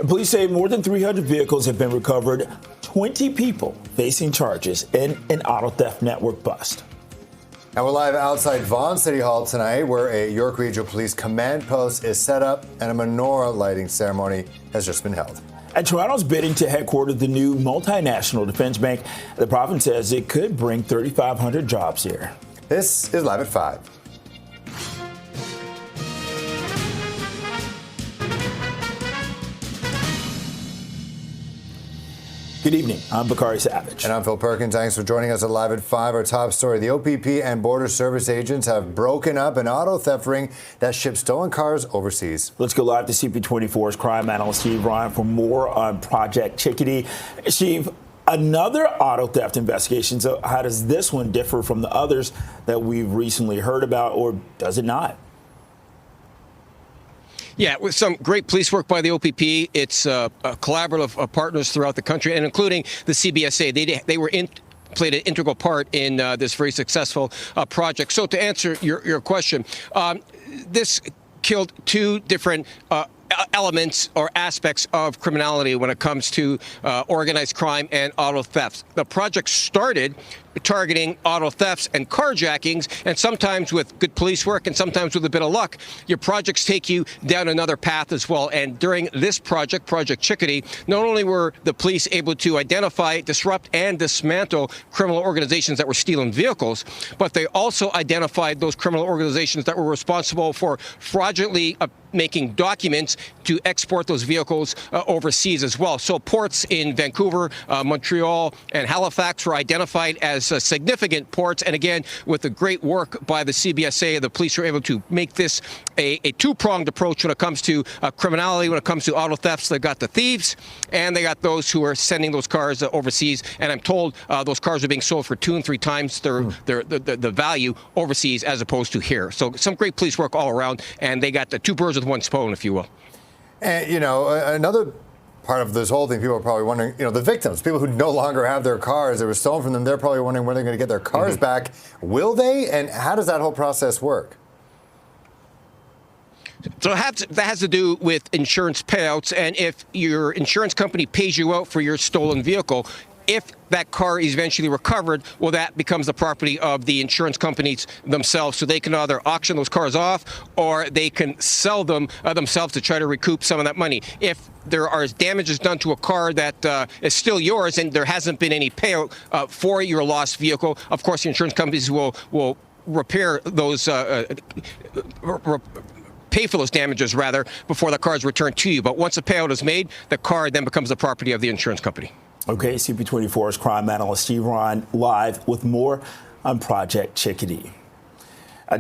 Police say more than 300 vehicles have been recovered, 20 people facing charges in an auto theft network bust. And we're live outside Vaughan City Hall tonight, where a York Regional Police command post is set up and a menorah lighting ceremony has just been held. And Toronto's bidding to headquarter the new multinational defense bank. The province says it could bring 3,500 jobs here. This is Live at 5. Good evening. I'm Bakari Savage. And I'm Phil Perkins. Thanks for joining us at Live at 5. Our top story, the OPP and Border Service agents have broken up an auto theft ring that ships stolen cars overseas. Let's go live to CP24's crime analyst Steve Ryan for more on Project Chickadee. Steve, another auto theft investigation. So how does this one differ from the others that we've recently heard about, or does it not? Yeah, with some great police work by the OPP. It's a collaborative of partners throughout the country, and including the CBSA. They played an integral part in this very successful project. So to answer your question, this killed two different elements or aspects of criminality when it comes to organized crime and auto thefts. The project started targeting auto thefts and carjackings, and sometimes with good police work and sometimes with a bit of luck, your projects take you down another path as well. And during this project, Project Chickadee, not only were the police able to identify, disrupt, and dismantle criminal organizations that were stealing vehicles, but they also identified those criminal organizations that were responsible for fraudulently making documents to export those vehicles overseas as well. So ports in Vancouver, Montreal, and Halifax were identified as significant ports. And again, with the great work by the CBSA, the police were able to make this a two-pronged approach when it comes to criminality, when it comes to auto thefts. They got the thieves, and they got those who are sending those cars overseas. And I'm told those cars are being sold for 2 and 3 times the value overseas as opposed to here. So some great police work all around, and they got the two birds with one stone, if you will. And, another part of this whole thing, people are probably wondering, the victims, people who no longer have their cars that were stolen from them, they're probably wondering when they're going to get their cars back. Will they? And how does that whole process work? So that has to do with insurance payouts. And if your insurance company pays you out for your stolen vehicle, if that car is eventually recovered, well, that becomes the property of the insurance companies themselves. So they can either auction those cars off or they can sell them themselves to try to recoup some of that money. If there are damages done to a car that is still yours and there hasn't been any payout for your lost vehicle, of course, the insurance companies will repair those pay for those damages, rather, before the car is returned to you. But once a payout is made, the car then becomes the property of the insurance company. Okay, CP24's crime analyst Steve Ryan live with more on Project Chickadee.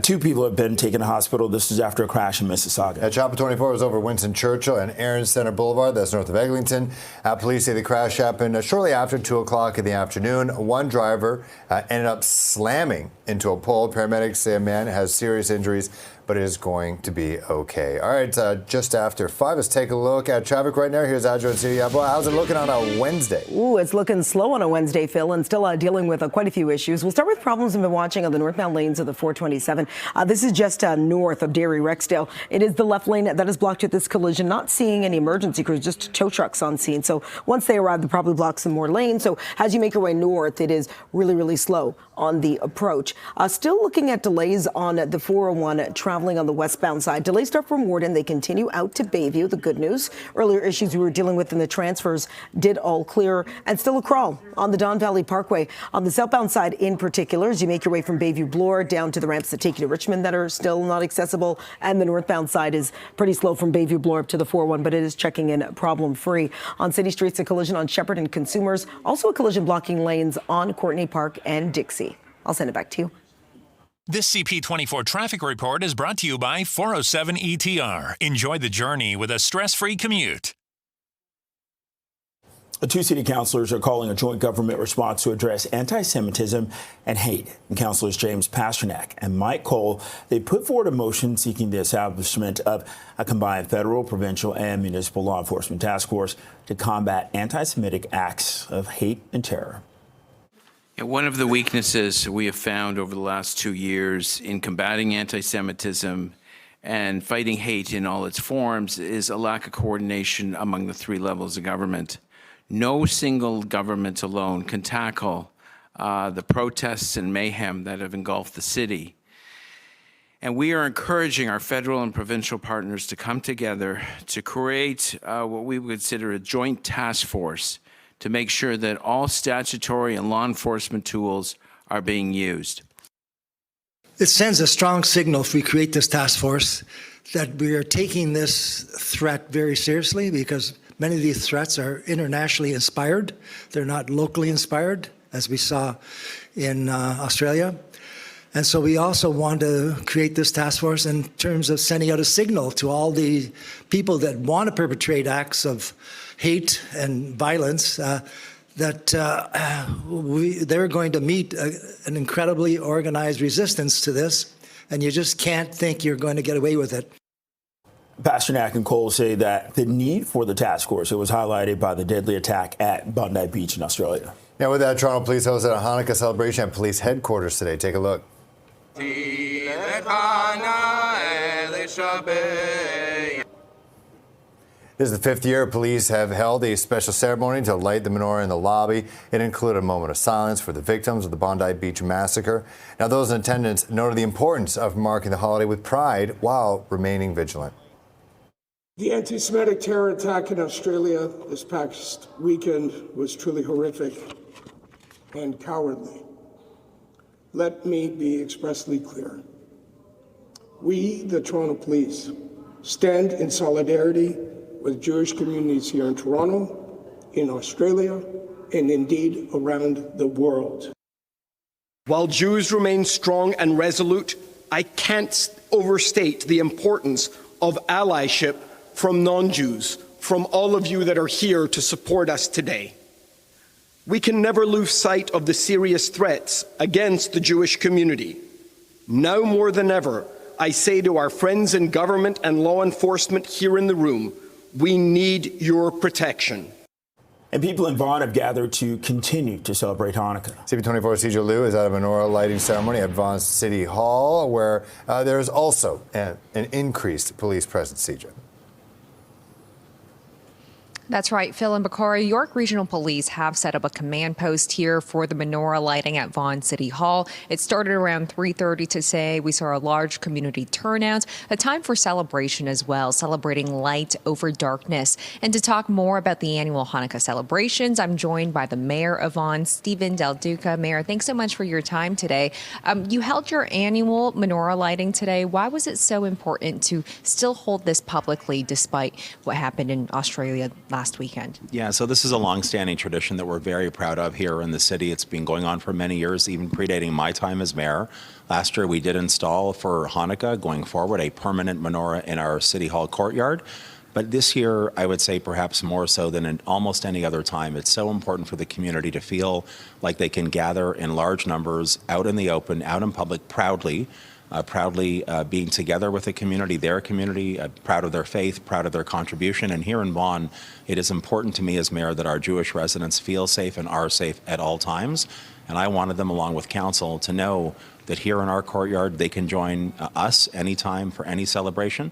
2 people have been taken to hospital. This is after a crash in Mississauga. Chapel 24 was over Winston Churchill and Aaron Center Boulevard. That's north of Eglinton. Police say the crash happened shortly after 2 o'clock in the afternoon. One driver ended up slamming into a pole. Paramedics say a man has serious injuries, but is going to be okay. All right, just after 5, let's take a look at traffic right now. Here's Adjo and City. Boy, how's it looking on a Wednesday? Ooh, it's looking slow on a Wednesday, Phil, and still dealing with quite a few issues. We'll start with problems we've been watching on the northbound lanes of the 427. This is just north of Dairy Rexdale. It is the left lane that is blocked at this collision. Not seeing any emergency crews, just tow trucks on scene. So once they arrive, they'll probably block some more lanes. So as you make your way north, it is really, really slow on the approach. Still looking at delays on the 401 traveling on the westbound side. Delays start from Warden. They continue out to Bayview. The good news, earlier issues we were dealing with in the transfers did all clear, and still a crawl on the Don Valley Parkway. On the southbound side in particular, as you make your way from Bayview Bloor down to the ramps that take you to Richmond that are still not accessible, and the northbound side is pretty slow from Bayview Bloor up to the 401, but it is checking in problem-free. On city streets, a collision on Shepherd and Consumers. Also a collision blocking lanes on Courtney Park and Dixie. I'll send it back to you. This CP24 traffic report is brought to you by 407 ETR. Enjoy the journey with a stress-free commute. 2 city councilors are calling a joint government response to address anti-Semitism and hate. And councilors James Pasternak and Mike Cole, they put forward a motion seeking the establishment of a combined federal, provincial, and municipal law enforcement task force to combat anti-Semitic acts of hate and terror. One of the weaknesses we have found over the last 2 years in combating anti-Semitism and fighting hate in all its forms is a lack of coordination among the three levels of government. No single government alone can tackle the protests and mayhem that have engulfed the city. And we are encouraging our federal and provincial partners to come together to create what we would consider a joint task force to make sure that all statutory and law enforcement tools are being used. It sends a strong signal if we create this task force that we are taking this threat very seriously, because many of these threats are internationally inspired. They're not locally inspired, as we saw in Australia. And so we also want to create this task force in terms of sending out a signal to all the people that want to perpetrate acts of hate and violence that they're going to meet an incredibly organized resistance to this, and you just can't think you're going to get away with it. Pasternak and Cole say that the need for the task force, it was highlighted by the deadly attack at Bondi Beach in Australia. Now, with that, Toronto Police hosted a Hanukkah celebration at police headquarters today. Take a look. This is the fifth year police have held a special ceremony to light the menorah in the lobby. It included a moment of silence for the victims of the Bondi Beach massacre. Now, those in attendance noted the importance of marking the holiday with pride while remaining vigilant. The anti-Semitic terror attack in Australia this past weekend was truly horrific and cowardly. Let me be expressly clear. We, the Toronto Police, stand in solidarity with Jewish communities here in Toronto, in Australia, and indeed around the world. While Jews remain strong and resolute, I can't overstate the importance of allyship from non-Jews, from all of you that are here to support us today. We can never lose sight of the serious threats against the Jewish community. Now more than ever, I say to our friends in government and law enforcement here in the room, we need your protection. And people in Vaughan have gathered to continue to celebrate Hanukkah. CP24 Cedar Liu is at a menorah lighting ceremony at Vaughan City Hall, where there is also an increased police presence. Cedar. That's right, Phil and Bakari. York Regional Police have set up a command post here for the menorah lighting at Vaughan City Hall. It started around 3:30 today. We saw a large community turnout, a time for celebration as well, celebrating light over darkness. And to talk more about the annual Hanukkah celebrations, I'm joined by the Mayor of Vaughan, Stephen Del Duca. Mayor, thanks so much for your time today. You held your annual menorah lighting today. Why was it so important to still hold this publicly despite what happened in Australia last weekend? Yeah, so this is a long-standing tradition that we're very proud of here in the city. It's been going on for many years, even predating my time as mayor. Last year, we did install for Hanukkah, going forward, a permanent menorah in our City Hall courtyard. But this year, I would say perhaps more so than in almost any other time, it's so important for the community to feel like they can gather in large numbers out in the open, out in public, proudly being together with the community, their community, proud of their faith, proud of their contribution. And here in Vaughan, it is important to me as mayor that our Jewish residents feel safe and are safe at all times. And I wanted them, along with council, to know that here in our courtyard, they can join us anytime for any celebration.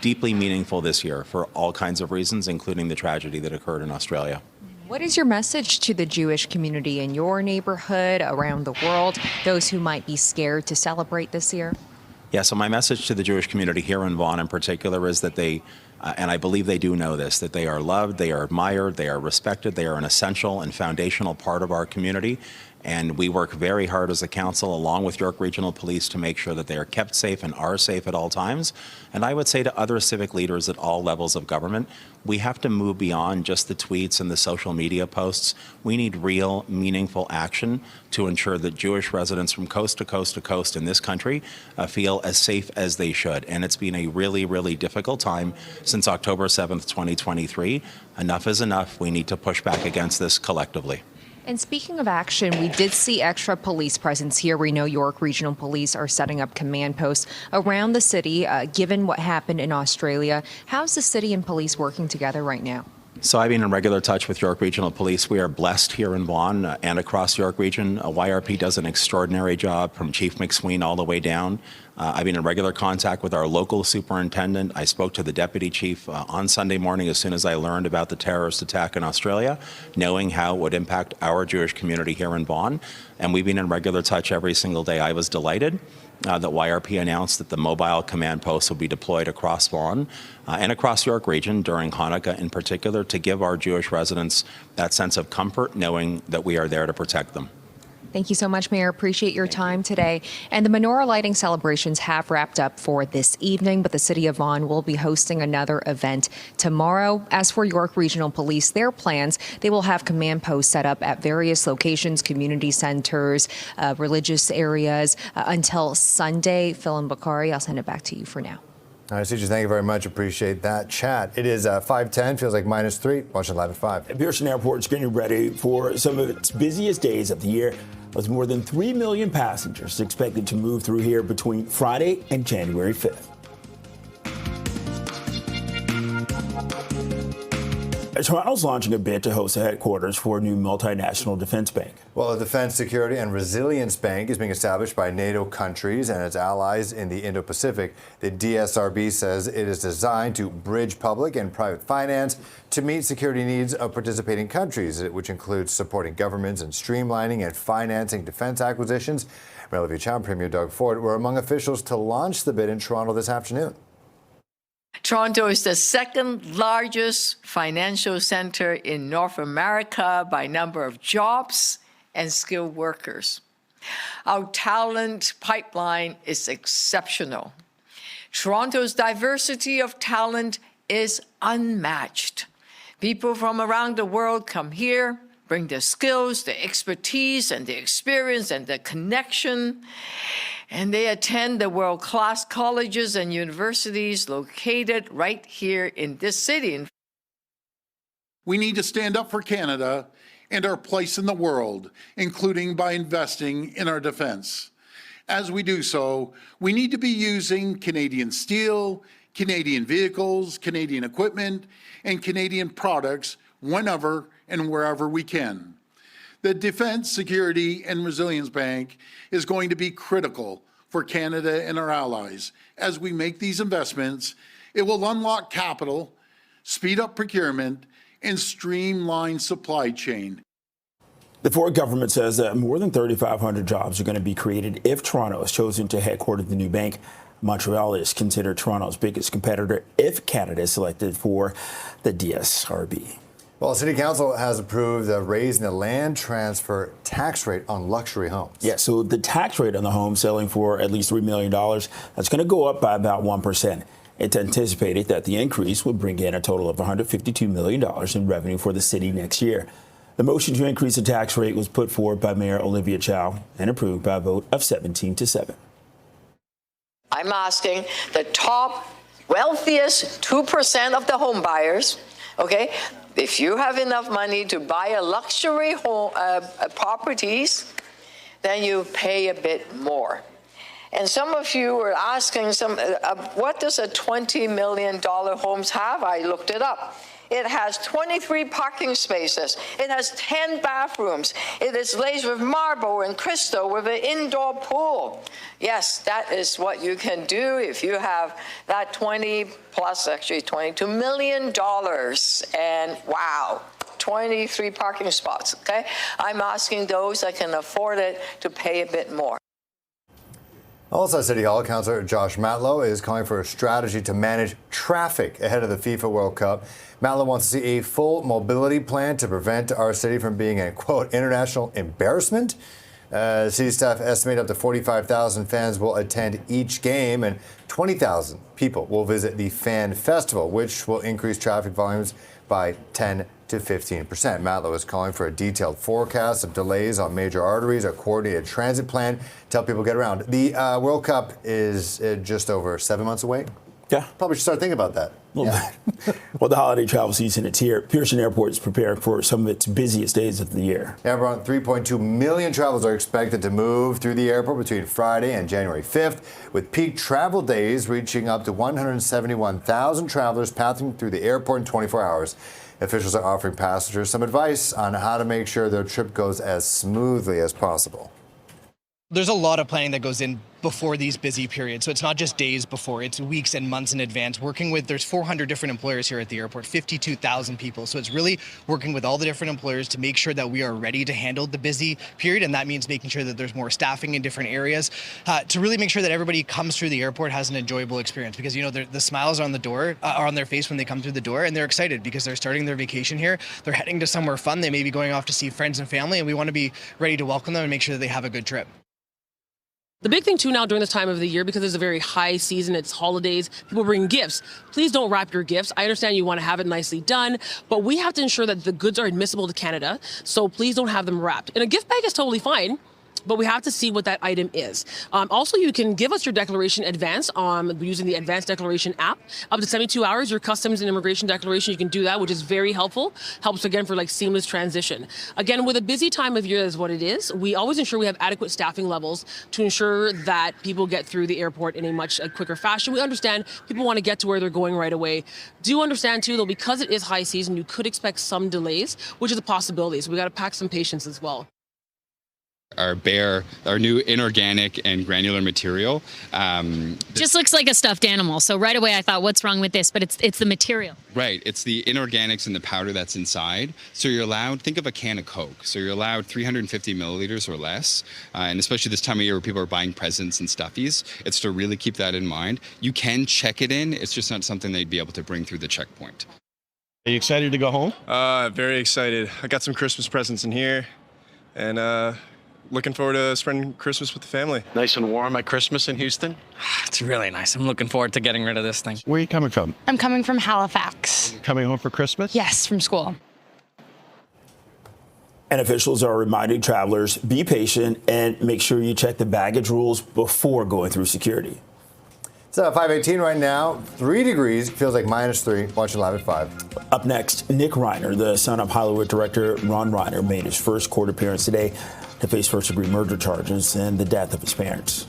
Deeply meaningful this year for all kinds of reasons, including the tragedy that occurred in Australia. What is your message to the Jewish community in your neighborhood, around the world, those who might be scared to celebrate this year? Yeah, so my message to the Jewish community here in Vaughan in particular is that they, and I believe they do know this, that they are loved, they are admired, they are respected, they are an essential and foundational part of our community. And we work very hard as a council, along with York Regional Police, to make sure that they are kept safe and are safe at all times. And I would say to other civic leaders at all levels of government, we have to move beyond just the tweets and the social media posts. We need real, meaningful action to ensure that Jewish residents from coast to coast to coast in this country feel as safe as they should. And it's been a really, really difficult time since October 7th, 2023. Enough is enough. We need to push back against this collectively. And speaking of action, we did see extra police presence here. We know York Regional Police are setting up command posts around the city, given what happened in Australia. How's the city and police working together right now? So I've been in regular touch with York Regional Police. We are blessed here in Vaughan and across the York region. YRP does an extraordinary job from Chief McSween all the way down. I've been in regular contact with our local superintendent. I spoke to the deputy chief on Sunday morning as soon as I learned about the terrorist attack in Australia, knowing how it would impact our Jewish community here in Vaughan. And we've been in regular touch every single day. I was delighted that YRP announced that the mobile command post will be deployed across Vaughan and across York region during Hanukkah in particular to give our Jewish residents that sense of comfort knowing that we are there to protect them. Thank you so much, Mayor. Appreciate your time today. And the menorah lighting celebrations have wrapped up for this evening, but the city of Vaughan will be hosting another event tomorrow. As for York Regional Police, their plans, they will have command posts set up at various locations, community centers, religious areas until Sunday. Phil and Bakari, I'll send it back to you for now. All right, CJ, thank you very much. Appreciate that chat. It is 5:10, feels like -3. Watching live at 5. Pearson Airport is getting ready for some of its busiest days of the year, with more than 3 million passengers expected to move through here between Friday and January 5th. Toronto's launching a bid to host a headquarters for a new multinational defense bank. Well, the Defense, Security and Resilience Bank is being established by NATO countries and its allies in the Indo-Pacific. The DSRB says it is designed to bridge public and private finance to meet security needs of participating countries, which includes supporting governments and streamlining and financing defense acquisitions. Olivia Chow and Premier Doug Ford were among officials to launch the bid in Toronto this afternoon. Toronto is the second largest financial center in North America by number of jobs and skilled workers. Our talent pipeline is exceptional. Toronto's diversity of talent is unmatched. People from around the world come here, bring their skills, their expertise, and their experience and their connection, and they attend the world-class colleges and universities located right here in this city. We need to stand up for Canada and our place in the world, including by investing in our defense. As we do so, we need to be using Canadian steel, Canadian vehicles, Canadian equipment, and Canadian products whenever and wherever we can. The Defense, Security and Resilience Bank is going to be critical for Canada and our allies. As we make these investments, it will unlock capital, speed up procurement, and streamline supply chain. The Ford government says that more than 3,500 jobs are going to be created if Toronto is chosen to headquarter the new bank. Montreal is considered Toronto's biggest competitor if Canada is selected for the DSRB. Well, City Council has approved a raise in the land transfer tax rate on luxury homes. Yeah, so the tax rate on the home selling for at least $3 million, that's going to go up by about 1%. It's anticipated that the increase would bring in a total of $152 million in revenue for the city next year. The motion to increase the tax rate was put forward by Mayor Olivia Chow and approved by a vote of 17-7. I'm asking the top wealthiest 2% of the home buyers, okay, if you have enough money to buy a luxury home properties, then you pay a bit more. And some of you were asking, what does a $20 million homes have? I looked it up. It has 23 parking spaces. It has 10 bathrooms. It is glazed with marble and crystal with an indoor pool. Yes, that is what you can do if you have that 20 plus, actually $22 million. And wow, 23 parking spots, okay? I'm asking those that can afford it to pay a bit more. Also at City Hall, Councillor Josh Matlow is calling for a strategy to manage traffic ahead of the FIFA World Cup. Matlow wants to see a full mobility plan to prevent our city from being a, quote, international embarrassment. City staff estimate up to 45,000 fans will attend each game and 20,000 people will visit the Fan Festival, which will increase traffic volumes by 10 to 15%. Matlow is calling for a detailed forecast of delays on major arteries, a coordinated transit plan to help people get around. The World Cup is just over 7 months away. Yeah. Probably should start thinking about that. Well, the holiday travel season, it's here. Pearson Airport is preparing for some of its busiest days of the year. Yeah, around 3.2 million travelers are expected to move through the airport between Friday and January 5th, with peak travel days reaching up to 171,000 travelers passing through the airport in 24 hours. Officials are offering passengers some advice on how to make sure their trip goes as smoothly as possible. There's a lot of planning that goes in before these busy periods. So it's not just days before, it's weeks and months in advance. There's 400 different employers here at the airport, 52,000 people. So it's really working with all the different employers to make sure that we are ready to handle the busy period. And that means making sure that there's more staffing in different areas to really make sure that everybody comes through the airport has an enjoyable experience, because, the smiles are on the door, are on their face when they come through the door, and they're excited because they're starting their vacation here. They're heading to somewhere fun. They may be going off to see friends and family, and we want to be ready to welcome them and make sure that they have a good trip. The big thing, too, now during this time of the year, because it's a very high season, it's holidays, people bring gifts. Please don't wrap your gifts. I understand you want to have it nicely done, but we have to ensure that the goods are admissible to Canada, so please don't have them wrapped. And a gift bag is totally fine, but we have to see what that item is. Also, you can give us your declaration advance using the Advanced Declaration app. Up to 72 hours, your customs and immigration declaration, you can do that, which is very helpful. Helps, again, for seamless transition. Again, with a busy time of year as what it is, we always ensure we have adequate staffing levels to ensure that people get through the airport in a much quicker fashion. We understand people want to get to where they're going right away. Do understand, too, though, because it is high season, you could expect some delays, which is a possibility. So we got to pack some patience as well. Our new inorganic and granular material. Just looks like a stuffed animal. So right away I thought, what's wrong with this? But it's the material. Right. It's the inorganics and the powder that's inside. So you're allowed, think of a can of Coke. So you're allowed 350 milliliters or less. And especially this time of year where people are buying presents and stuffies, it's to really keep that in mind. You can check it in. It's just not something they'd be able to bring through the checkpoint. Are you excited to go home? Very excited. I got some Christmas presents in here. And looking forward to spending Christmas with the family. Nice and warm at Christmas in Houston. It's really nice. I'm looking forward to getting rid of this thing. Where are you coming from? I'm coming from Halifax. Coming home for Christmas? Yes, from school. And officials are reminding travelers, be patient and make sure you check the baggage rules before going through security. It's 5:18 right now. 3 degrees. Feels like -3. Watching live at 5. Up next, Nick Reiner, the son of Hollywood director Ron Reiner, made his first court appearance today to face first-degree murder charges and the death of his parents.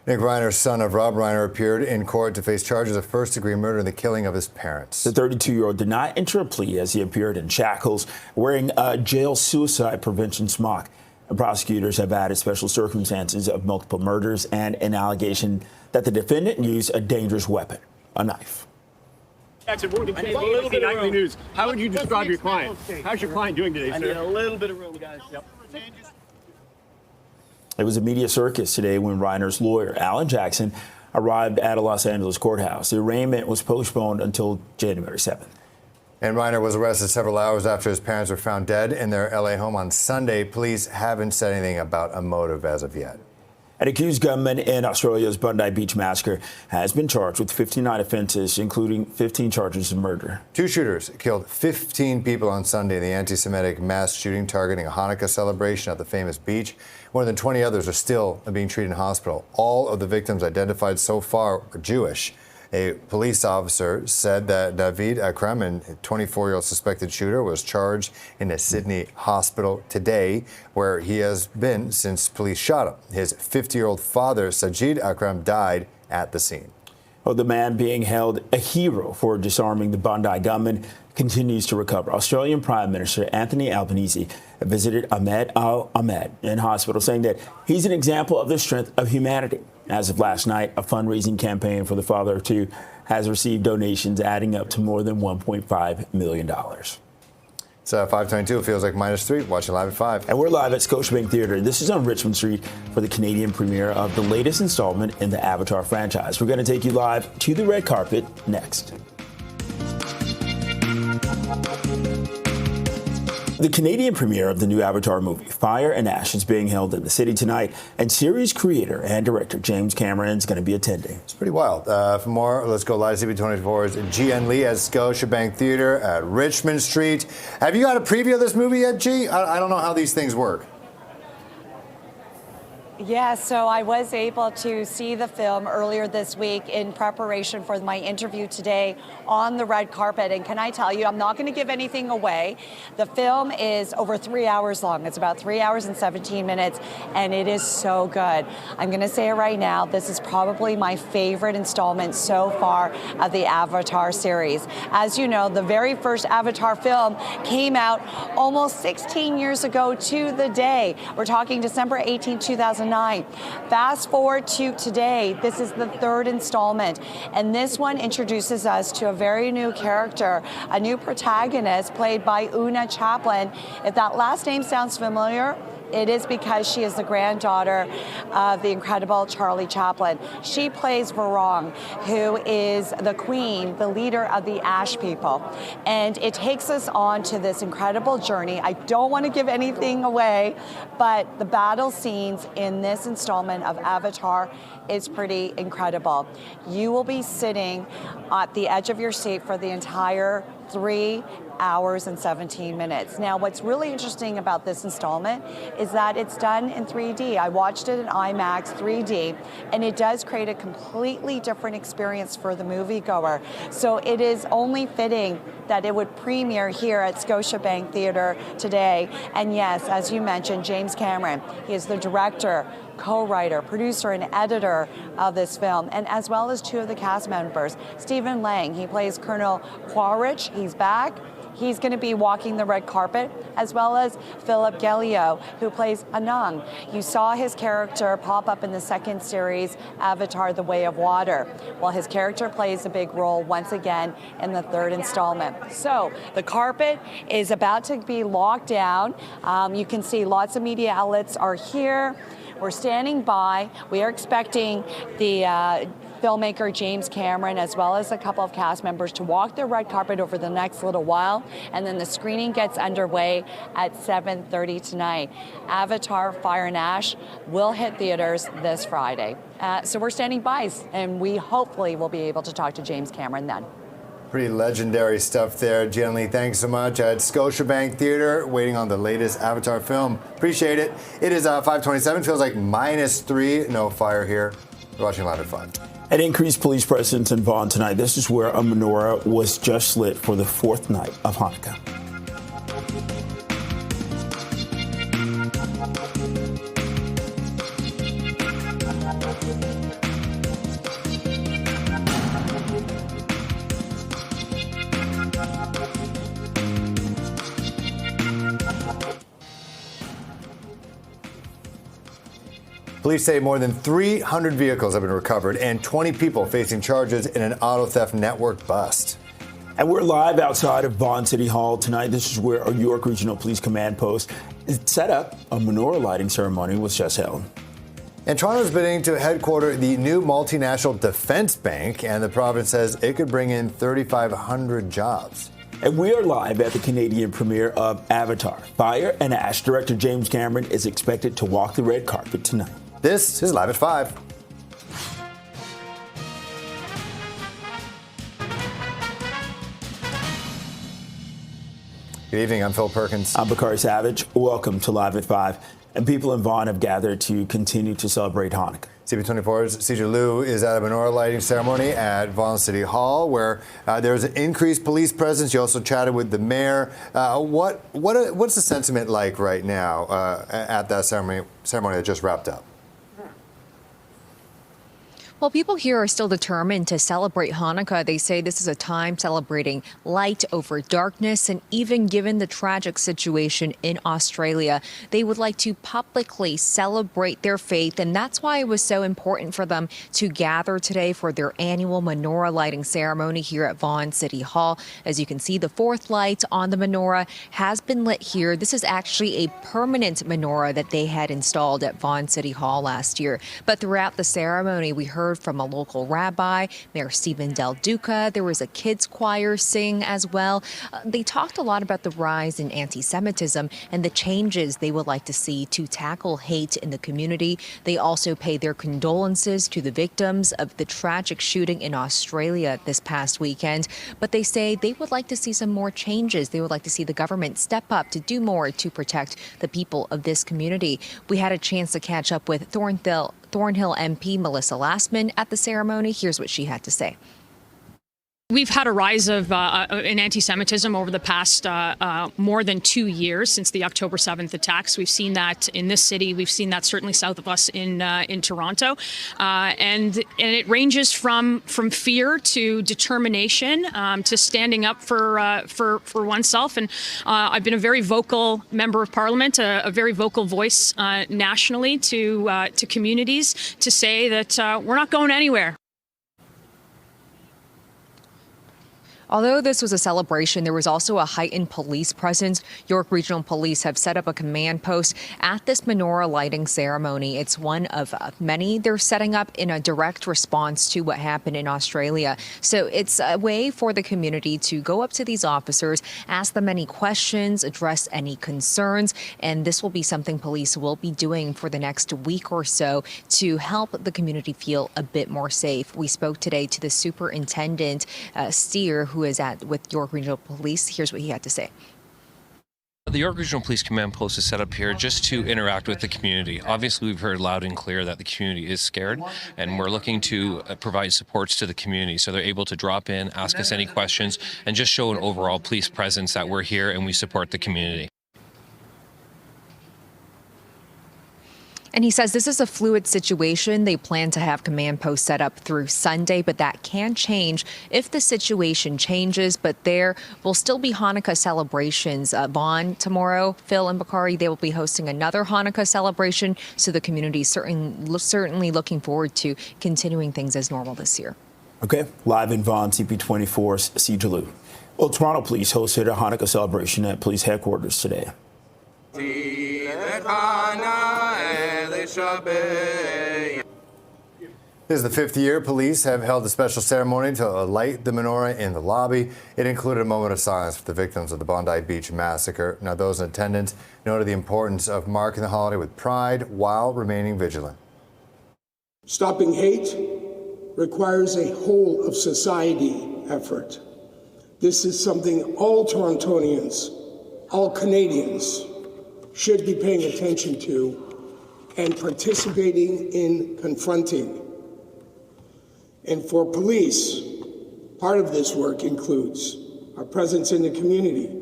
Nick Reiner, son of Rob Reiner, appeared in court to face charges of first-degree murder and the killing of his parents. The 32-year-old did not enter a plea as he appeared in shackles, wearing a jail suicide prevention smock. The prosecutors have added special circumstances of multiple murders and an allegation that the defendant used a dangerous weapon, a knife. Jackson, we're going to a little bit of nightly news. How would you describe your client? How's your client doing today, sir? I need a little bit of room, guys. Yep. It was a media circus today when Reiner's lawyer, Alan Jackson, arrived at a Los Angeles courthouse. The arraignment was postponed until January 7th. And Reiner was arrested several hours after his parents were found dead in their L.A. home on Sunday. Police haven't said anything about a motive as of yet. An accused gunman in Australia's Bondi Beach massacre has been charged with 59 offenses, including 15 charges of murder. 2 shooters killed 15 people on Sunday in the anti-Semitic mass shooting targeting a Hanukkah celebration at the famous beach. More than 20 others are still being treated in hospital. All of the victims identified so far are Jewish. A police officer said that David Akram, a 24-year-old suspected shooter, was charged in a Sydney hospital today, where he has been since police shot him. His 50-year-old father, Sajid Akram, died at the scene. Well, the man being held a hero for disarming the Bondi gunman continues to recover. Australian Prime Minister Anthony Albanese visited Ahmed Al-Ahmed in hospital, saying that he's an example of the strength of humanity. As of last night, a fundraising campaign for the father of 2 has received donations adding up to more than $1.5 million. It's 5:22. It feels like -3. Watching live at 5. And we're live at Scotiabank Theatre. This is on Richmond Street for the Canadian premiere of the latest installment in the Avatar franchise. We're going to take you live to the red carpet next. The Canadian premiere of the new Avatar movie, Fire and Ash, is being held in the city tonight, and series creator and director James Cameron is going to be attending. It's pretty wild. For more, let's go live to CP24's G.N. Lee at Scotiabank Theatre at Richmond Street. Have you got a preview of this movie yet, G? I don't know how these things work. Yeah, so I was able to see the film earlier this week in preparation for my interview today on the red carpet. And can I tell you, I'm not going to give anything away. The film is over 3 hours long. It's about 3 hours and 17 minutes, and it is so good. I'm going to say it right now. This is probably my favorite installment so far of the Avatar series. As you know, the very first Avatar film came out almost 16 years ago to the day. We're talking December 18, 2009. Fast forward to today, this is the third installment, and this one introduces us to a very new character, a new protagonist played by Una Chaplin. If that last name sounds familiar, it is because she is the granddaughter of the incredible Charlie Chaplin. She plays Varong, who is the queen, the leader of the Ash people. And it takes us on to this incredible journey. I don't want to give anything away, but the battle scenes in this installment of Avatar is pretty incredible. You will be sitting at the edge of your seat for the entire 3 hours and 17 minutes. Now, what's really interesting about this installment is that it's done in 3D. I watched it in IMAX 3D, and it does create a completely different experience for the moviegoer. So it is only fitting that it would premiere here at Scotiabank Theatre today. And yes, as you mentioned, James Cameron, he is the director, co-writer, producer, and editor of this film, and as well as 2 of the cast members. Stephen Lang, he plays Colonel Quaritch, he's back. He's going to be walking the red carpet, as well as Philip Gellio, who plays Anang. You saw his character pop up in the second series, Avatar: The Way of Water. Well, his character plays a big role once again in the third installment. So the carpet is about to be locked down. You can see lots of media outlets are here. We're standing by. We are expecting the filmmaker James Cameron, as well as a couple of cast members, to walk the red carpet over the next little while, and then the screening gets underway at 7:30 tonight. Avatar: Fire and Ash will hit theaters this Friday. So we're standing by, and we hopefully will be able to talk to James Cameron then. Pretty legendary stuff there. Jen Lee, thanks so much. At Scotiabank Theatre, waiting on the latest Avatar film. Appreciate it. It is 5:27. Feels like -3. No fire here. We're watching Live at 5. An increased police presence in Vaughan tonight. This is where a menorah was just lit for the 4th night of Hanukkah. Police say more than 300 vehicles have been recovered and 20 people facing charges in an auto theft network bust. And we're live outside of Vaughan City Hall tonight. This is where our York Regional Police Command Post is set up. A menorah lighting ceremony was just held. And Toronto is bidding to headquarter the new multinational defense bank, and the province says it could bring in 3,500 jobs. And we are live at the Canadian premiere of Avatar: Fire and Ash. Director James Cameron is expected to walk the red carpet tonight. This is Live at 5. Good evening, I'm Phil Perkins. I'm Bakari Savage. Welcome to Live at 5. And people in Vaughan have gathered to continue to celebrate Hanukkah. CP24's CJ Liu is at a menorah lighting ceremony at Vaughan City Hall, where there's an increased police presence. You also chatted with the mayor. What's the sentiment like right now at that ceremony that just wrapped up? Well, people here are still determined to celebrate Hanukkah. They say this is a time celebrating light over darkness, and even given the tragic situation in Australia, they would like to publicly celebrate their faith, and that's why it was so important for them to gather today for their annual menorah lighting ceremony here at Vaughan City Hall. As you can see, the 4th light on the menorah has been lit here. This is actually a permanent menorah that they had installed at Vaughan City Hall last year. But throughout the ceremony, we heard heard from a local rabbi, Mayor Stephen Del Duca. There was a kids choir sing as well. They talked a lot about the rise in anti-Semitism and the changes they would like to see to tackle hate in the community. They also paid their condolences to the victims of the tragic shooting in Australia this past weekend. But they say they would like to see some more changes. They would like to see the government step up to do more to protect the people of this community. We had a chance to catch up with Thornhill MP Melissa Lastman at the ceremony. Here's what she had to say. We've had a rise of in anti-Semitism over the past more than 2 years since the October 7th attacks. We've seen that in this city. We've seen that certainly south of us in Toronto, and it ranges from fear to determination to standing up for oneself. And I've been a very vocal member of Parliament, a very vocal voice nationally to communities to say that we're not going anywhere. Although this was a celebration, there was also a heightened police presence. York Regional Police have set up a command post at this menorah lighting ceremony. It's one of many they're setting up in a direct response to what happened in Australia. So it's a way for the community to go up to these officers, ask them any questions, address any concerns, and this will be something police will be doing for the next week or so to help the community feel a bit more safe. We spoke today to the superintendent, Steer, who is with York Regional Police. Here's what he had to say. The York Regional Police Command Post is set up here just to interact with the community. Obviously, we've heard loud and clear that the community is scared, and we're looking to provide supports to the community so they're able to drop in, ask us any questions, and just show an overall police presence that we're here and we support the community. And he says this is a fluid situation. They plan to have command posts set up through Sunday, but that can change if the situation changes. But there will still be Hanukkah celebrations. Vaughan tomorrow, Phil and Bakari, they will be hosting another Hanukkah celebration. So the community is certainly looking forward to continuing things as normal this year. Okay, live in Vaughan, CP24's CJ. Well, Toronto Police hosted a Hanukkah celebration at police headquarters today. This is the 5th year police have held a special ceremony to light the menorah in the lobby. It included a moment of silence for the victims of the Bondi Beach massacre. Now, those in attendance noted the importance of marking the holiday with pride while remaining vigilant. Stopping hate requires a whole of society effort. This is something all Torontonians, all Canadians should be paying attention to and participating in confronting. And for police, part of this work includes our presence in the community.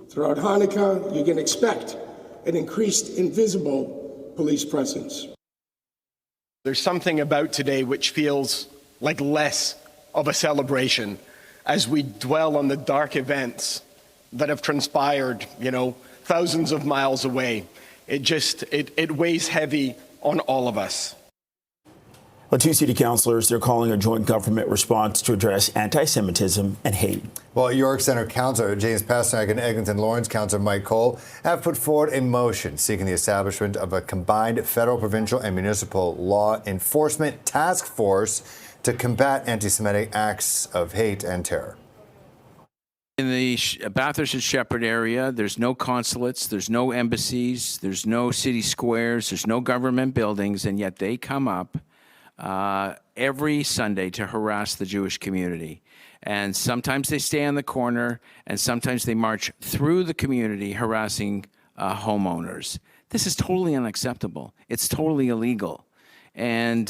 Throughout Hanukkah, you can expect an increased invisible police presence. There's something about today which feels like less of a celebration as we dwell on the dark events that have transpired, thousands of miles away. It weighs heavy on all of us. Well, 2 city councillors, they're calling a joint government response to address anti-Semitism and hate. Well, York Centre Councillor James Pasternak and Eglinton Lawrence Councillor Mike Cole have put forward a motion seeking the establishment of a combined federal, provincial and municipal law enforcement task force to combat anti-Semitic acts of hate and terror. In the Bathurst and Shepherd area, there's no consulates, there's no embassies, there's no city squares, there's no government buildings, and yet they come up every Sunday to harass the Jewish community. And sometimes they stay on the corner, and sometimes they march through the community harassing homeowners. This is totally unacceptable. It's totally illegal. And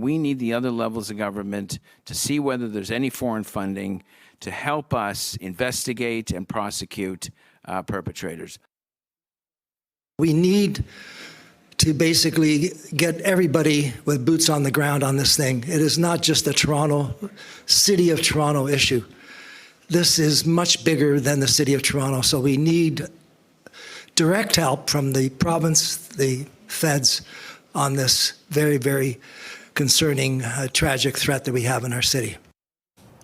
we need the other levels of government to see whether there's any foreign funding to help us investigate and prosecute perpetrators. We need to basically get everybody with boots on the ground on this thing. It is not just a City of Toronto issue. This is much bigger than the City of Toronto, so we need direct help from the province, the feds, on this very, very concerning, tragic threat that we have in our city.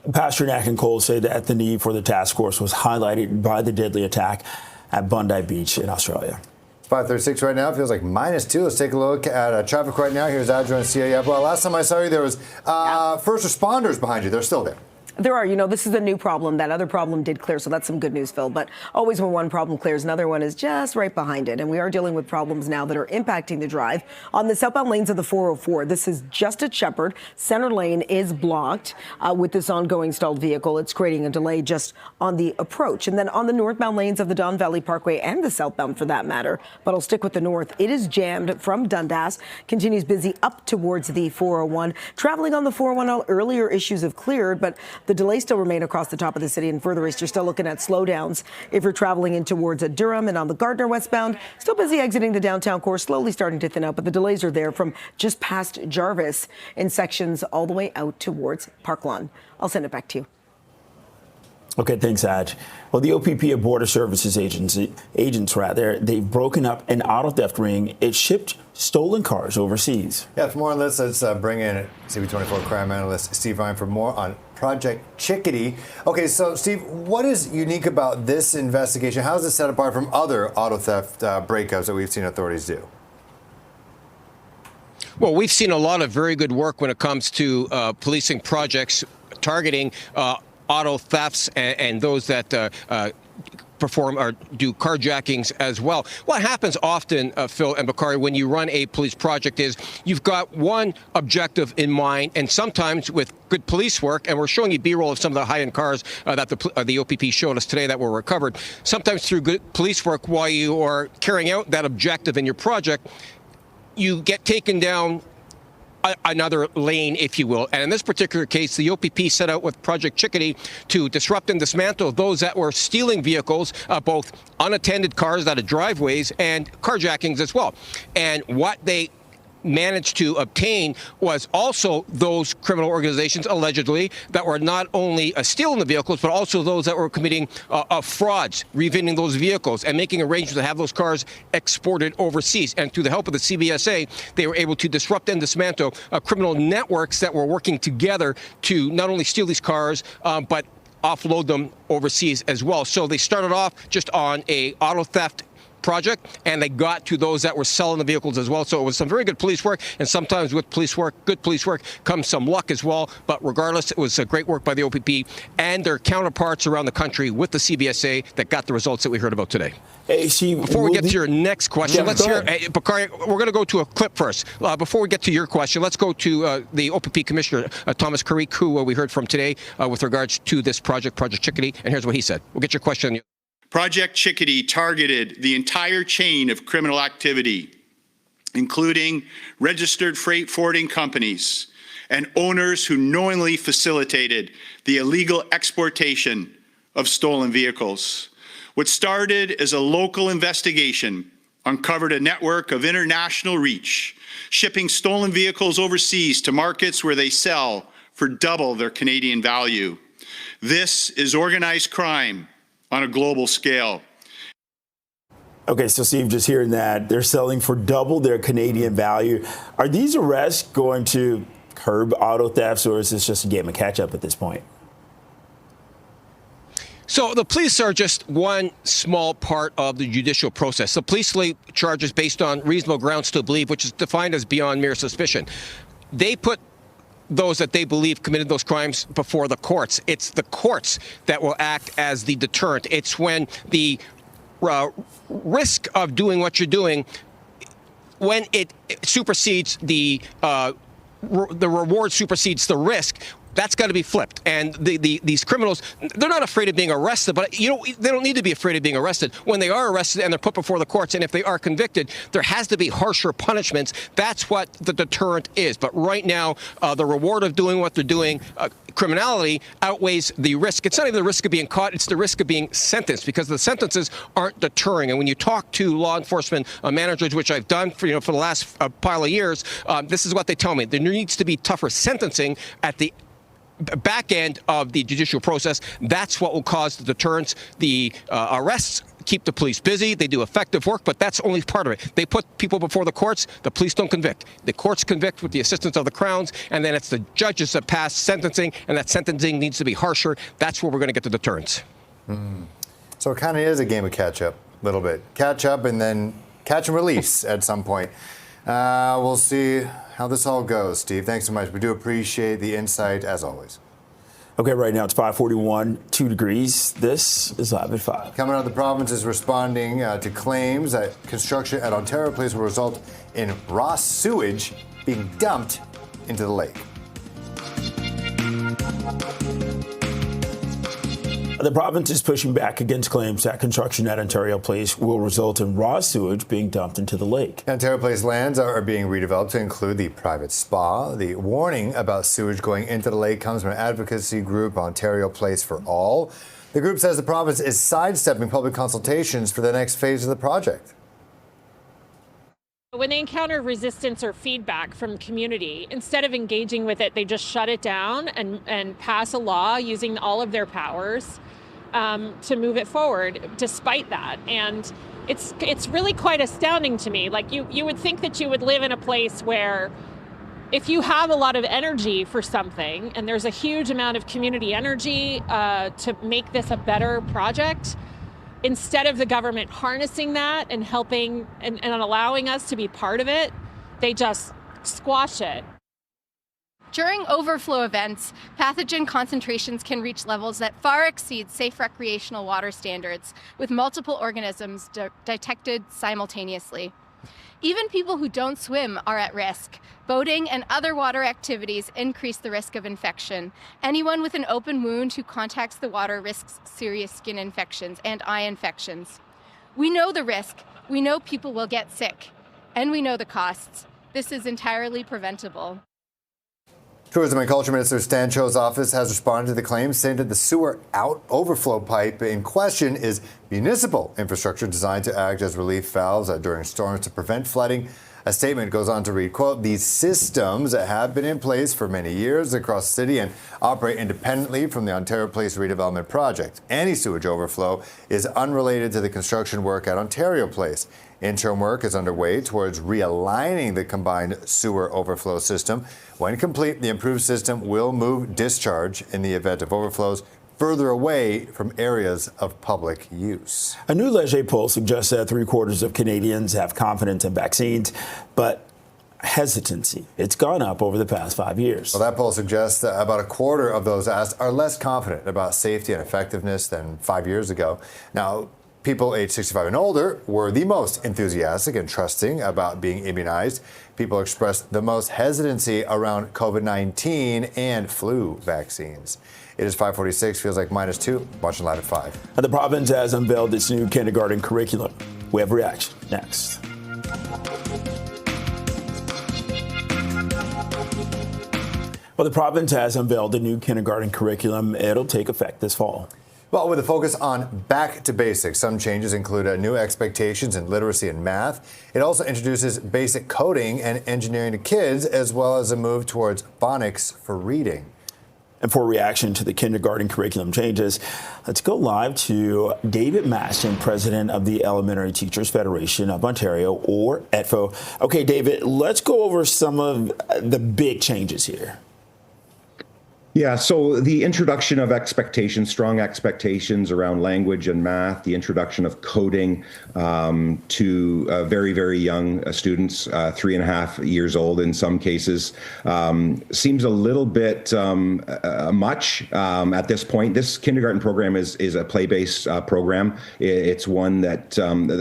Pasternak and Cole say that the need for the task force was highlighted by the deadly attack at Bondi Beach in Australia. 5:36 right now. Feels like -2. Let's take a look at traffic right now. Here's Adjo and Cia. Well, last time I saw you, there was first responders behind you. They're still there. There are. You know, this is a new problem. That other problem did clear, so that's some good news, Phil. But always when one problem clears, another one is just right behind it. And we are dealing with problems now that are impacting the drive. On the southbound lanes of the 404, this is just at Shepherd. Center lane is blocked with this ongoing stalled vehicle. It's creating a delay just on the approach. And then on the northbound lanes of the Don Valley Parkway and the southbound for that matter, but I'll stick with the north, it is jammed from Dundas, continues busy up towards the 401. Traveling on the 401, earlier issues have cleared, but the delays still remain across the top of the city, and further east, you're still looking at slowdowns if you're traveling in towards Durham and on the Gardner westbound. Still busy exiting the downtown core, slowly starting to thin out, but the delays are there from just past Jarvis in sections all the way out towards Park Lawn. I'll send it back to you. Okay, thanks, Aj. Well, the OPP of Border Services agents, they've broken up an auto theft ring. It shipped stolen cars overseas. Yeah, for more on this, let's bring in CP24 crime analyst Steve Vine for more on Project Chickadee. Okay, so Steve, what is unique about this investigation? How is it set apart from other auto theft breakups that we've seen authorities do? Well, we've seen a lot of very good work when it comes to policing projects targeting auto thefts and those that perform or do carjackings as well. What happens often, Phil and Bakari, when you run a police project is you've got one objective in mind, and sometimes with good police work, and we're showing you B-roll of some of the high-end cars that the OPP showed us today that were recovered, sometimes through good police work while you are carrying out that objective in your project, you get taken down another lane, if you will. And in this particular case, the OPP set out with Project Chickadee to disrupt and dismantle those that were stealing vehicles, both unattended cars out of driveways and carjackings as well. And what they managed to obtain was also those criminal organizations, allegedly, that were not only stealing the vehicles, but also those that were committing frauds, revending those vehicles and making arrangements to have those cars exported overseas. And through the help of the CBSA, they were able to disrupt and dismantle criminal networks that were working together to not only steal these cars, but offload them overseas as well. So they started off just on a auto theft project, and they got to those that were selling the vehicles as well. So it was some very good police work, and sometimes with police work, good police work, comes some luck as well. But regardless, it was great work by the OPP and their counterparts around the country with the CBSA that got the results that we heard about today. Hey, Steve, before we get to your next question, let's hear, Bakari, we're going to go to a clip first. Before we get to your question, let's go to the OPP Commissioner, Thomas Carrique, who we heard from today with regards to this project, Project Chickadee, and here's what he said. We'll get your question. Project Chickadee targeted the entire chain of criminal activity, including registered freight forwarding companies and owners who knowingly facilitated the illegal exportation of stolen vehicles. What started as a local investigation uncovered a network of international reach, shipping stolen vehicles overseas to markets where they sell for double their Canadian value. This is organized crime on a global scale. Okay, so Steve, just hearing that, they're selling for double their Canadian value. Are these arrests going to curb auto thefts, or is this just a game of catch-up at this point? So the police are just one small part of the judicial process. The police lay charges based on reasonable grounds to believe, which is defined as beyond mere suspicion. They put those that they believe committed those crimes before the courts. It's the courts that will act as the deterrent. It's when the risk of doing what you're doing, when it supersedes the reward supersedes the risk, that's got to be flipped. And these criminals, they're not afraid of being arrested, but they don't need to be afraid of being arrested. When they are arrested and they're put before the courts, and if they are convicted, there has to be harsher punishments. That's what the deterrent is. But right now, the reward of doing what they're doing, criminality, outweighs the risk. It's not even the risk of being caught, it's the risk of being sentenced, because the sentences aren't deterring. And when you talk to law enforcement managers, which I've done for the last pile of years, this is what they tell me. There needs to be tougher sentencing at the back end of the judicial process. That's what will cause the deterrence. The arrests keep the police busy. They do effective work, but that's only part of it. They put people before the courts. The police don't convict. The courts convict with the assistance of the crowns, and then it's the judges that pass sentencing, and that sentencing needs to be harsher. That's where we're going to get the deterrence. So it kind of is a game of catch-up, a little bit. Catch up and then catch and release at some point. We'll see how this all goes. Steve, thanks so much. We do appreciate the insight as always. Okay, right now it's 5:41, 2 degrees. This is Live at 5. Coming out, the province is responding to claims that construction at Ontario Place will result in raw sewage being dumped into the lake. The province is pushing back against claims that construction at Ontario Place will result in raw sewage being dumped into the lake. Ontario Place lands are being redeveloped to include the private spa. The warning about sewage going into the lake comes from an advocacy group, Ontario Place for All. The group says the province is sidestepping public consultations for the next phase of the project. When they encounter resistance or feedback from the community, instead of engaging with it, they just shut it down and pass a law using all of their powers to move it forward despite that. And it's really quite astounding to me. Like you would think that you would live in a place where if you have a lot of energy for something and there's a huge amount of community energy to make this a better project, instead of the government harnessing that and helping and allowing us to be part of it, they just squash it. During overflow events, pathogen concentrations can reach levels that far exceed safe recreational water standards, with multiple organisms detected simultaneously. Even people who don't swim are at risk. Boating and other water activities increase the risk of infection. Anyone with an open wound who contacts the water risks serious skin infections and eye infections. We know the risk, we know people will get sick, and we know the costs. This is entirely preventable. Tourism and Culture Minister Stan Cho's office has responded to the claims, saying that the sewer overflow pipe in question is municipal infrastructure designed to act as relief valves during storms to prevent flooding. A statement goes on to read, quote, "These systems have been in place for many years across the city and operate independently from the Ontario Place redevelopment project. Any sewage overflow is unrelated to the construction work at Ontario Place. Interim work is underway towards realigning the combined sewer overflow system. When complete, the improved system will move discharge in the event of overflows further away from areas of public use." A new Leger poll suggests that 3/4 of Canadians have confidence in vaccines, but hesitancy, it's gone up over the past 5 years. Well, that poll suggests that about a quarter of those asked are less confident about safety and effectiveness than 5 years ago. Now, people aged 65 and older were the most enthusiastic and trusting about being immunized. People expressed the most hesitancy around COVID-19 and flu vaccines. It is 5:46, feels like -2, watching Live at 5. The province has unveiled its new kindergarten curriculum. We have reaction next. Well, the province has unveiled a new kindergarten curriculum. It'll take effect this fall. Well, with a focus on back to basics, some changes include new expectations in literacy and math. It also introduces basic coding and engineering to kids, as well as a move towards phonics for reading. And for reaction to the kindergarten curriculum changes, let's go live to David Maston, president of the Elementary Teachers Federation of Ontario, or ETFO. Okay, David, let's go over some of the big changes here. Yeah, so the introduction of expectations, strong expectations around language and math, the introduction of coding to very, very young students, 3.5 years old in some cases, seems a little bit much at this point. This kindergarten program is a play-based program. It's one that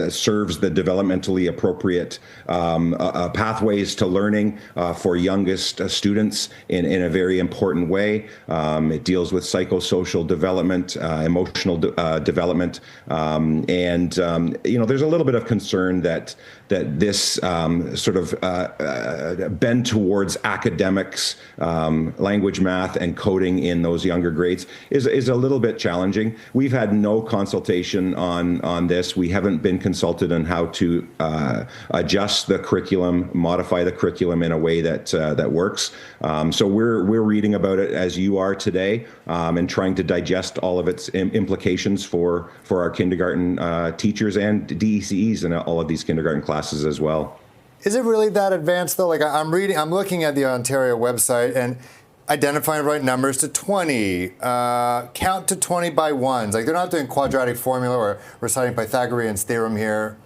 serves the developmentally appropriate pathways to learning for youngest students in a very important way. It deals with psychosocial development, emotional development, and there's a little bit of concern that this sort of bend towards academics, language, math, and coding in those younger grades is a little bit challenging. We've had no consultation on this. We haven't been consulted on how to adjust the curriculum, modify the curriculum in a way that works. So we're reading about it as you are today, and trying to digest all of its implications for our kindergarten teachers and DECEs in all of these kindergarten classes as well. Is it really that advanced though? Like I'm looking at the Ontario website, and identifying the right numbers to 20, count to 20 by ones. Like, they're not doing quadratic formula or reciting Pythagorean's theorem here.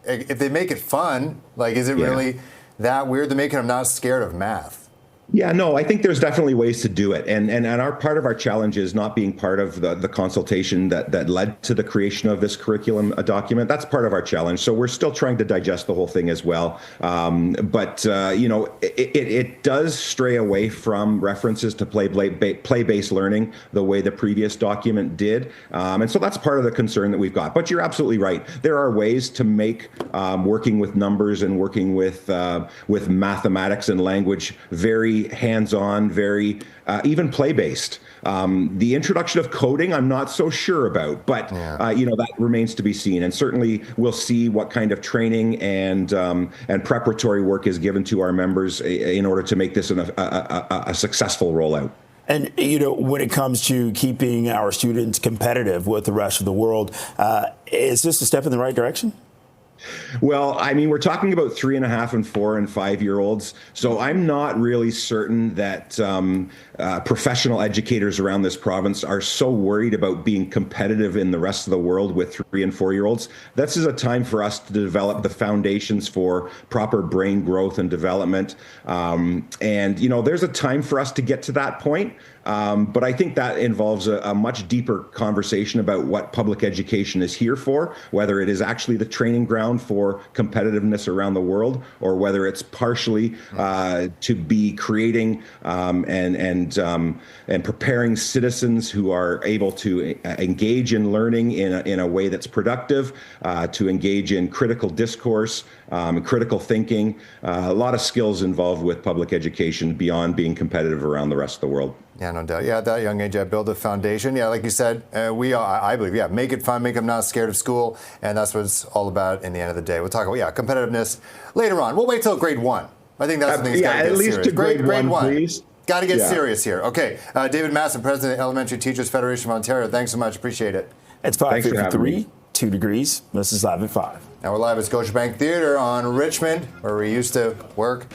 If they make it fun, like, is it really that weird? They're making them not scared of math. Yeah, no, I think there's definitely ways to do it. And our part of our challenge is not being part of the consultation that led to the creation of this curriculum document. That's part of our challenge. So we're still trying to digest the whole thing as well. But it does stray away from references to play-based learning the way the previous document did. And so that's part of the concern that we've got. But you're absolutely right. There are ways to make working with numbers and working with mathematics and language very hands-on, very even play-based. The introduction of coding, I'm not so sure about, but that remains to be seen. And certainly, we'll see what kind of training and preparatory work is given to our members in order to make this a successful rollout. And, when it comes to keeping our students competitive with the rest of the world, is this a step in the right direction? Well, I mean, we're talking about 3.5 and 4 and 5-year-olds. So I'm not really certain that professional educators around this province are so worried about being competitive in the rest of the world with 3 and 4-year-olds. This is a time for us to develop the foundations for proper brain growth and development. There's a time for us to get to that point. But I think that involves a much deeper conversation about what public education is here for, whether it is actually the training ground for competitiveness around the world, or whether it's partially to be creating and preparing citizens who are able to engage in learning in a way that's productive, to engage in critical discourse, critical thinking, a lot of skills involved with public education beyond being competitive around the rest of the world. Yeah, no doubt. Yeah, at that young age, I build a foundation. Yeah, like you said, I believe, make it fun, make them not scared of school, and that's what it's all about in the end of the day. We'll talk about, competitiveness later on. We'll wait till grade 1. I think that's the thing that's got to get serious. At least to grade 1, please. Got to get serious here. Okay, David Masson, President of the Elementary Teachers Federation of Ontario, thanks so much. Appreciate it. It's 5:53, 2 degrees. This is Live at 5. Now we're live at Scotiabank Theatre on Richmond, where we used to work.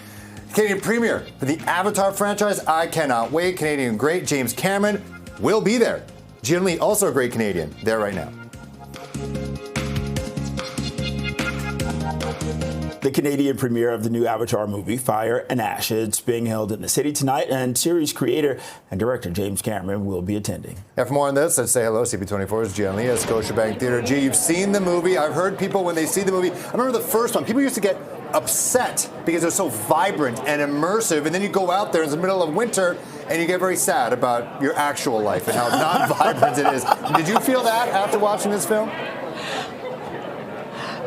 Canadian premiere for the Avatar franchise. I cannot wait. Canadian great James Cameron will be there. Jim Lee, also a great Canadian, there right now. The Canadian premiere of the new Avatar movie, Fire and Ash. It's being held in the city tonight, and series creator and director James Cameron will be attending. Yeah, for more on this, let's say hello. CP24's Jen Lee at Scotiabank Theatre. G, you've seen the movie. I've heard people, when they see the movie, I remember the first one, people used to get upset because they're so vibrant and immersive, and then you go out there in the middle of winter and you get very sad about your actual life and how non-vibrant it is. Did you feel that after watching this film?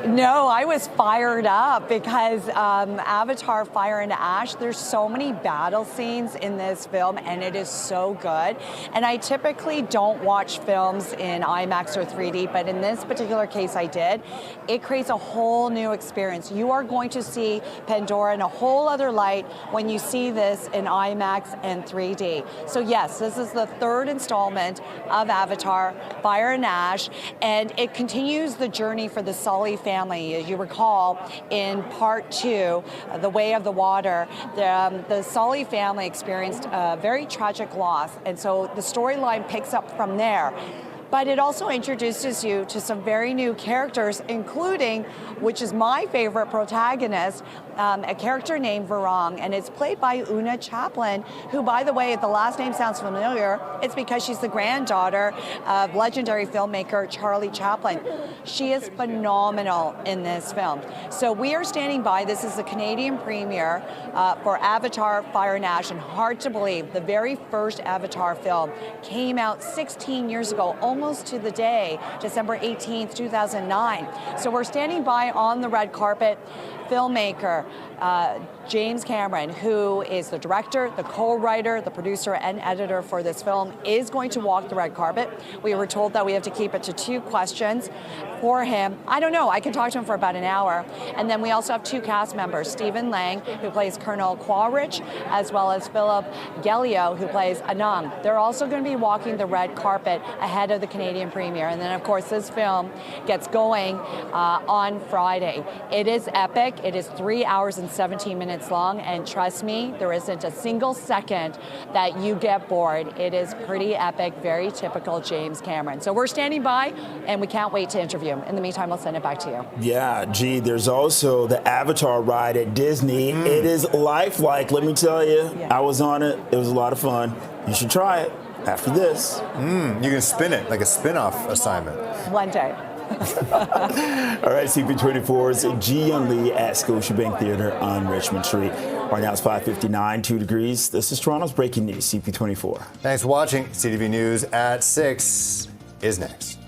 No, I was fired up because Avatar Fire and Ash, there's so many battle scenes in this film, and it is so good. And I typically don't watch films in IMAX or 3D, but in this particular case I did. It creates a whole new experience. You are going to see Pandora in a whole other light when you see this in IMAX and 3D. So yes, this is the third installment of Avatar Fire and Ash, and it continues the journey for the Sully family. As you recall, in part 2, The Way of the Water, the Sully family experienced a very tragic loss, and so the storyline picks up from there. But it also introduces you to some very new characters, including, which is my favorite protagonist, a character named Varong, and it's played by Una Chaplin, who, by the way, if the last name sounds familiar, it's because she's the granddaughter of legendary filmmaker Charlie Chaplin. She is phenomenal in this film. So we are standing by. This is the Canadian premiere for Avatar Fire and Ash, and hard to believe, the very first Avatar film came out 16 years ago, almost to the day, December 18th, 2009. So we're standing by on the red carpet. Filmmaker James Cameron, who is the director, the co-writer, the producer, and editor for this film, is going to walk the red carpet. We were told that we have to keep it to 2 questions for him. I don't know, I can talk to him for about an hour. And then we also have 2 cast members, Stephen Lang, who plays Colonel Quaritch, as well as Philip Gellio, who plays Anang. They're also going to be walking the red carpet ahead of the Canadian premiere. And then, of course, this film gets going on Friday. It is epic. It is 3 hours hours and 17 minutes long, and trust me, there isn't a single second that you get bored. It is pretty epic, very typical James Cameron. So we're standing by, and we can't wait to interview him. In the meantime, I'll send it back to you. Yeah, gee, there's also the Avatar ride at Disney. It is lifelike, let me tell you. I was on it. It was a lot of fun. You should try it after this. You can spin it like a spin-off assignment. One day. All right, CP24's Ji Young Lee at Scotiabank Theatre on Richmond Street. Right now it's 5:59, 2 degrees. This is Toronto's breaking news, CP24. Thanks for watching. CTV News at 6 is next.